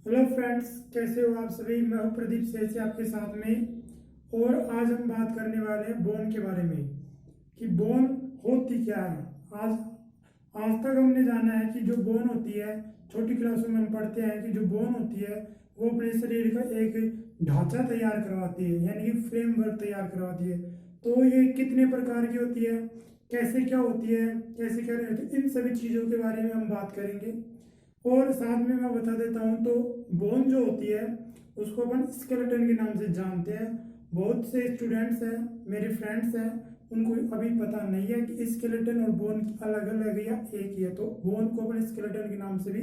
Hello friends, कैसे हो आप सभी। मैं हूं प्रदीप से आपके साथ में। और आज हम बात करने वाले हैं बोन के बारे में कि बोन होती क्या है। आज आज तक हमने जाना है कि जो बोन होती है, छोटी क्लासों में हम पढ़ते हैं कि जो बोन होती है वो अपने शरीर का एक ढांचा तैयार करवाती है, यानी कि फ्रेमवर्क तैयार करवाती है। तो ये कितने प्रकार की होती है, कैसे क्या होती है, कैसे क्या नहीं होती, इन सभी चीज़ों के बारे में हम बात करेंगे। और साथ में मैं बता देता हूँ, तो बोन जो होती है उसको अपन स्केलेटन के नाम से जानते हैं। बहुत से स्टूडेंट्स हैं, मेरे फ्रेंड्स हैं, उनको अभी पता नहीं है कि स्केलेटन और बोन अलग अलग है या एक ही है। तो बोन को अपन स्केलेटन के नाम से भी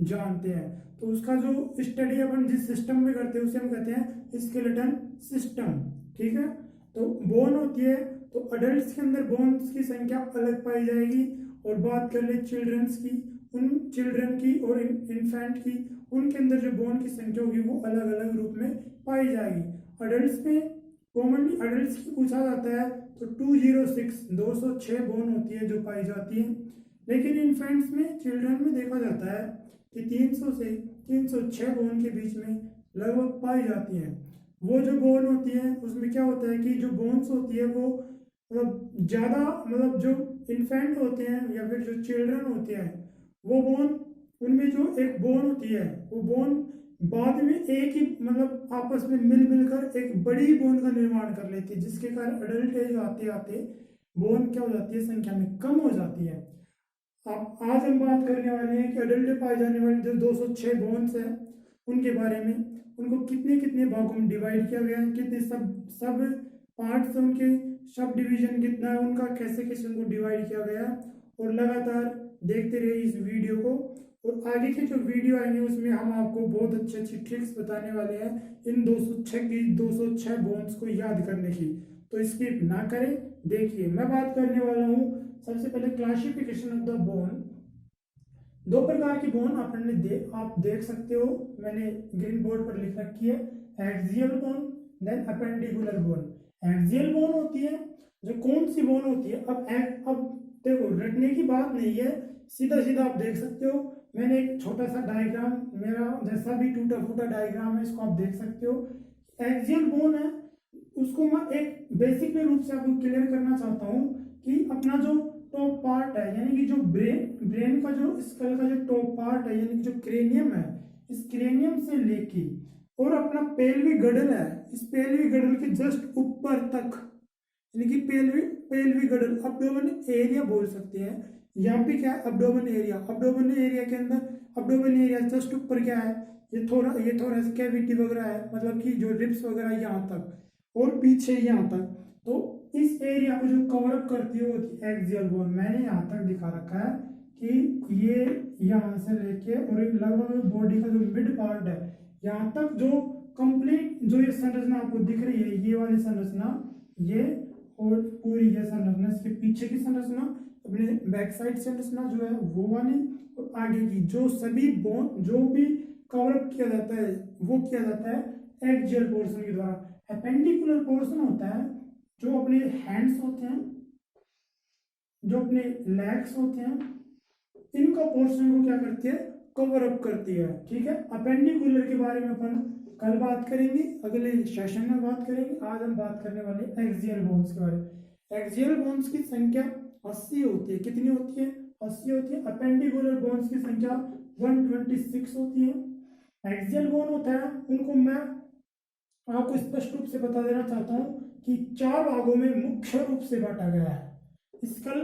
जानते हैं। तो उसका जो स्टडी अपन जिस सिस्टम में करते हैं उसे हम कहते हैं स्केलेटन सिस्टम। ठीक है। तो बोन होती है, तो अडल्ट के अंदर बोन्स की संख्या अलग पाई जाएगी। और बात कर ले चिल्ड्रंस की, उन चिल्ड्रन की और इन्फेंट की, उनके अंदर जो बोन की संख्या होगी वो अलग अलग रूप में पाई जाएगी। अडल्ट्स में कॉमनली अडल्ट्स की पूछा जाता है तो 206 206 बोन होती है जो पाई जाती है। लेकिन इन्फेंट्स में, चिल्ड्रन में देखा जाता है कि 300 से 306 बोन के बीच में लगभग पाई जाती है। वो जो बोन होती है उसमें क्या होता है कि जो बोन्स होती है वो मतलब ज़्यादा, मतलब जो इन्फेंट होते हैं या फिर जो चिल्ड्रन होते हैं वो बोन, उनमें जो एक बोन होती है वो बोन बाद में एक ही मतलब आपस में मिल मिलकर एक बड़ी बोन का निर्माण कर लेती है, जिसके कारण अडल्ट एज आते आते बोन क्या हो जाती है, संख्या में कम हो जाती है। अब आज हम बात करने वाले हैं कि अडल्ट में पाए जाने वाले जो 206 बोन्स हैं उनके बारे में। उनको कितने कितने भागों में डिवाइड किया गया है, कितने सब सब पार्ट्स हैं उनके, सब डिवीजन कितना है उनका, कैसे कैसे उनको डिवाइड किया गया है। और लगातार देखते रहिए इस वीडियो को। और आगे के जो वीडियो आएंगे उसमें हम आपको बहुत अच्छी अच्छी ट्रिक्स बताने वाले हैं इन 206 बोन्स को याद करने की। तो स्किप ना करें, देखिए मैं बात करने वाला हूँ। सबसे पहले क्लासिफिकेशन ऑफ द बोन। दो प्रकार की बोन आप देख सकते हो, मैंने ग्रीन बोर्ड पर लिख रखी है। Axial bone, then appendicular bone. Axial bone होती है, जो कौन सी बोन होती है, अब देखो रटने की बात नहीं है, सीधा सीधा आप देख सकते हो। मैंने एक छोटा सा डायग्राम, मेरा जैसा भी टूटा फूटा डायग्राम है इसको आप देख सकते हो। एक्सियल बोन है, उसको मैं एक बेसिक में रूप से आपको क्लियर करना चाहता हूँ कि अपना जो टॉप पार्ट है, यानी कि जो ब्रेन का जो स्कल का जो टॉप पार्ट है, यानी कि जो क्रेनियम है, इस क्रेनियम से लेके और अपना पेल्वी गडल है, इस पेल्वी गडल के जस्ट ऊपर तक, यानी कि पेल्वी गडल, अब्डोमेन एरिया बोल सकते हैं। यहाँ पे क्या है, अब्डोमेन एरिया। अब्डोमेन एरिया के अंदर, अब्डोमेन एरिया जस्ट ऊपर क्या है, ये थोड़ा सा कैविटी वगैरह है, मतलब कि जो रिब्स वगैरह यहाँ तक और पीछे यहाँ तक। तो इस एरिया को जो कवर अप करती है वो होती है एक्सियल बोन। मैंने यहाँ तक दिखा रखा है कि ये यहाँ से लेके और लगभग बॉडी का जो मिड पार्ट है यहाँ तक, जो कंप्लीट जो ये संरचना आपको दिख रही है, ये वाली संरचना, ये और पूरी ये संरचना, इसके पीछे की संरचना, अपने बैक साइड संरचना जो है वो वाली, और आगे की जो सभी बोन जो भी कवर अप किया जाता है वो किया जाता है एक्सियल पोर्शन के द्वारा। अपेंडिकुलर पोर्शन होता है जो अपने हैंड्स होते हैं, जो अपने लेग्स होते हैं, इनका पोर्शन को क्या करती है, कवर अप करती है। ठीक है। अपेंडिकुलर के बारे में अपन कल बात करेंगे, अगले सेशन में बात करेंगे। आज हम बात करने वाले एक्सियल बोन्स के बारे में। एक्सियल बोन्स की संख्या 80 होती है। कितनी होती है, 80 होती है। अपेंडिकुलर बोन्स की संख्या 126 होती है। एक्सियल बोन होता है, उनको मैं आपको स्पष्ट रूप से बता देना चाहता हूं कि 4 भागों में मुख्य रूप से बांटा गया है। स्कल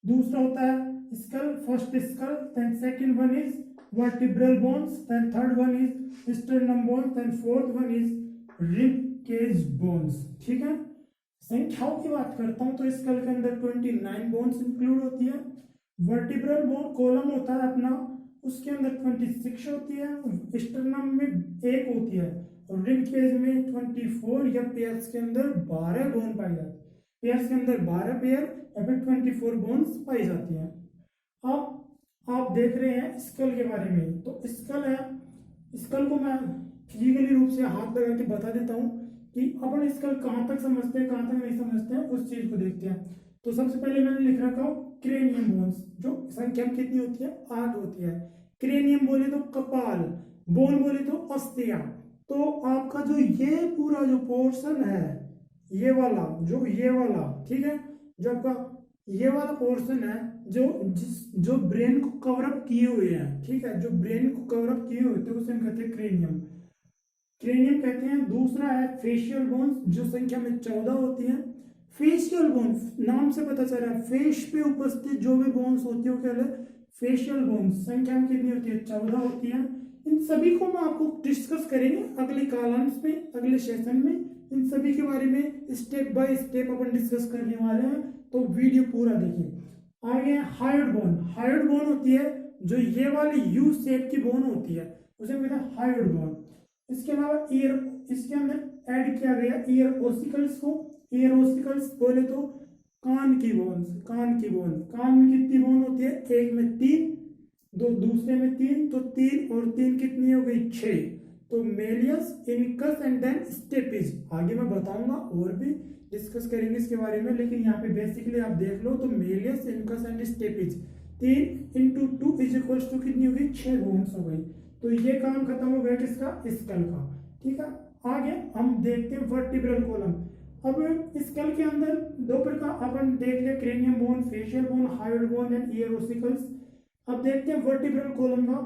दूसरा होता है skull, first skull, then second one is vertebral bones, then third one is sternum bones, then fourth one is rib cage bones. ठीक है। संख्याओं की बात करता हूं तो स्कल के अंदर 29 बोन्स इंक्लूड होती है। वर्टिब्रल बोन कॉलम होता है अपना, उसके अंदर 26 होती है। स्टर्नम में 1 होती है और रिब केज में 24 या पेयर्स के अंदर 12 बोन पाई जाती है। पेयर्स के अंदर 12 पेयर या फिर 24 बोन्स पाई जाती हैं। अब आप देख रहे हैं स्कल के बारे में, तो स्कल है, स्कल को मैं फिजिकली रूप से हाथ लगा के बता देता हूँ कि अपन स्कल कहाँ तक समझते हैं कहाँ तक नहीं समझते हैं, उस चीज को देखते हैं। तो सबसे पहले मैंने लिख रखा हूँ क्रेनियम बोन्स, जो संख्या कितनी होती है, 8 होती है। क्रेनियम बोले तो कपाल, बोन बोले तो अस्थियां। तो आपका जो ये पूरा जो पोर्शन है, ये वाला ठीक है, जो आपका ये वाला पोर्शन है जो ब्रेन को कवर अप किए हुए हैं, ठीक है, जो ब्रेन को कवर अप किए हुए थे उसे हम कहते हैं क्रेनियम, कहते हैं। दूसरा है फेशियल बोन्स, जो संख्या में 14 होती है। फेशियल बोन्स नाम से पता चल रहा है, फेस पे उपस्थित जो भी बोन्स होती है वो क्या है, फेशियल बोन्स। संख्या में कितनी होती है, 14 होती है। इन सभी को हम आपको डिस्कस करेंगे अगले कालांश में, अगले सेशन में। इन सभी के बारे में step by step upon discuss करने वाले हैं, तो वीडियो पूरा देखिए। आगे हायोइड बोन। हायोइड बोन होती है जो ये वाली यू शेप की बोन होती है, उसे कहते हैं हायोइड बोन। इसके अलावा ईयर, इसके अंदर ऐड किया गया ईयर ओसिकल्स को। ईयर ओसिकल्स बोले तो कान की बोन्स, कान में कितनी बोन होती है, एक में 3, दूसरे में 3, तो 3 और 3 कितनी हो गई, 6। तो malleus, incus and then stapes. आगे मैं बताऊंगा और भी डिस्कस करेंगे इसके बारे में, लेकिन यहाँ पे बेसिकली आप देख लो तो malleus, incus and stapes 3 × 2 is equals to कितनी हो गई, 6 बोन्स हो गई। तो ये काम खत्म हो गया किसका, स्कल का, ठीक है। आगे हम देखते हैं वर्टिब्रल कॉलम। अब स्कल के अंदर दो प्रकार अपन देख ले, cranium bone, facial bone, hyoid bone and year ossicles. अब देखते हैं वर्टिब्रल कॉलम का।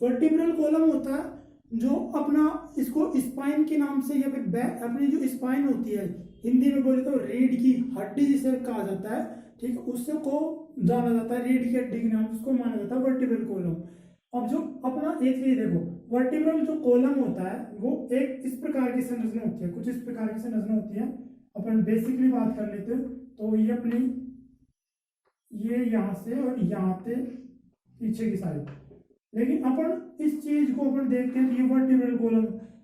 वर्टिब्रल कॉलम होता है जो अपना, इसको स्पाइन के नाम से या फिर बैक, अपनी जो स्पाइन होती है, हिंदी में बोले तो रीढ़ की हड्डी जिसे कहा जाता है, ठीक है, उससे को जाना जाता है, रीढ़ की हड्डी के नाम से उसको माना जाता है वर्टिब्रल कॉलम। अब जो अपना एक चीज देखो, वर्टिब्रल जो कॉलम होता है वो एक इस प्रकार की संरचना होती है, कुछ इस प्रकार की संरचना होती है। अपन बेसिकली बात कर लेते हैं तो ये अपनी, ये यहाँ से और यहाँ से पीछे की साइड। लेकिन अपन इस चीज को अपन देखते हैं तो ये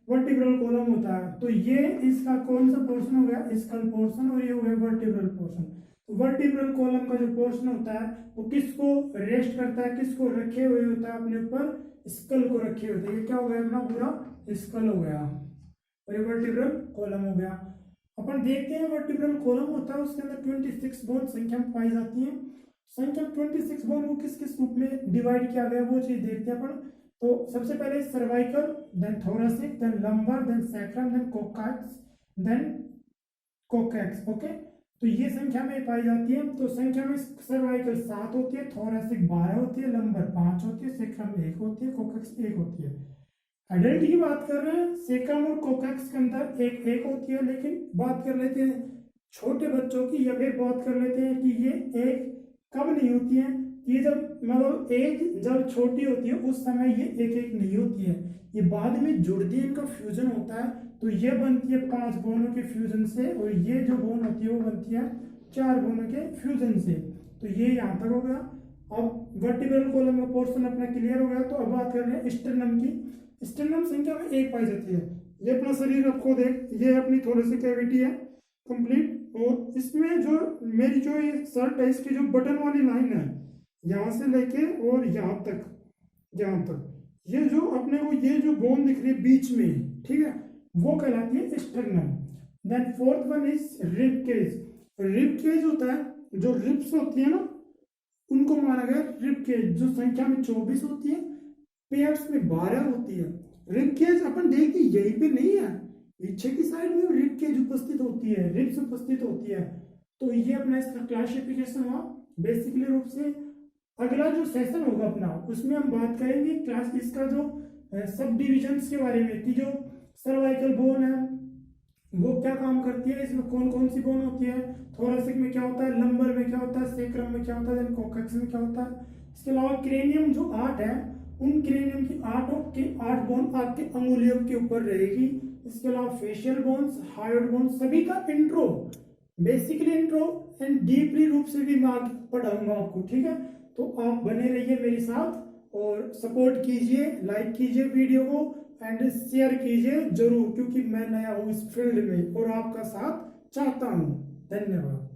वर्टिब्रल कॉलम होता है। तो ये इसका कौन सा पोर्शन हो गया, स्कल पोर्शन, और ये हो गया वर्टिब्रल पोर्शन। वर्टिब्रल कॉलम का जो पोर्शन होता है वो किसको रेस्ट करता है, किसको रखे हुए होता है, अपने ऊपर स्कल को रखे होते हैं। ये क्या हो गया, अपना पूरा स्कल हो गया और ये वर्टिब्रल कॉलम हो गया। अपन देखते हैं वर्टिब्रल कॉलम होता है, उसके अंदर 26 बोन संख्या में पाई जाती है। संख्या 26 बोन को किस किस रूप में डिवाइड किया गया वो चीज देखते हैं अपन। तो सबसे पहले cervical, then thoracic, then lumbar, then sacrum, then coccyx, then coccyx. Okay, तो ये संख्या में पाई जाती है। तो संख्या में सर्वाइकल 7 होती है, थोरेसिक 12 होती है, लंबर 5 होती है, सैक्रम 1 होती है, कोकैक्स 1 होती है। एडल्ट की बात कर रहे हैं, सैक्रम और कोकैक्स के अंदर एक होती है। लेकिन बात कर लेते हैं छोटे बच्चों की, या फिर बात कर लेते हैं कि ये एक कब नहीं होती है, ये जब मतलब एज जब छोटी होती है उस समय ये एक नहीं होती है, ये बाद में जुड़ती है, इनका फ्यूजन होता है। तो ये बनती है 5 बोनों के फ्यूजन से, और ये जो बोन होती है वो बनती है 4 बोनों के फ्यूजन से। तो ये यहाँ तक हो गया। अब वर्टिब्रल कॉलम का पोर्शन अपना क्लियर हो गया। तो अब बात कर रहे हैं स्टर्नम की। स्टर्नम संख्या में 1 पाई जाती है। ये अपना शरीर आपको देख, ये अपनी थोड़ी सी कैविटी है कंप्लीट, और इसमें जो मेरी जो ये शर्ट है इसकी जो बटन वाली लाइन है यहाँ से लेके और यहाँ तक ये जो अपने को ये जो बोन दिख रही है बीच में, ठीक है, वो कहलाती है sternum. Then fourth one is rib cage. Rib cage होता है, जो रिब्स होती है ना उनको माना गया रिब केज, जो संख्या में 24 होती है, पेयर्स में 12 होती है। रिब केज अपन देखिए यहीं पे नहीं है, पीछे की साइड में रिब केज उपस्थित होती है, रिब्स उपस्थित होती है। तो ये अपना इसका क्लासिफिकेशन हुआ बेसिकली रूप से। अगला जो सेशन होगा अपना उसमें हम बात करेंगे क्लास इसका जो सब डिविजन्स के बारे में, कि जो सर्वाइकल बोन है वो क्या काम करती है, इसमें कौन कौन सी बोन होती है, थोरेसिक में क्या होता है, लंबर में क्या होता है, सैक्रम में क्या होता है, कोकैक्स में क्या होता है। इसके अलावा क्रेनियम जो 8 है, उन क्रेनियम की 8 बोन आपके अंगुलियों के ऊपर रहेगी। इसके अलावा फेशियल बोन्स, हायोइड बोन्स, सभी का intro, basically intro and deeply रूप से भी मैं पढ़ाऊंगा आपको, ठीक है। तो आप बने रहिए मेरे साथ और सपोर्ट कीजिए, लाइक कीजिए वीडियो को एंड शेयर कीजिए जरूर, क्योंकि मैं नया हूँ इस फील्ड में और आपका साथ चाहता हूँ। धन्यवाद।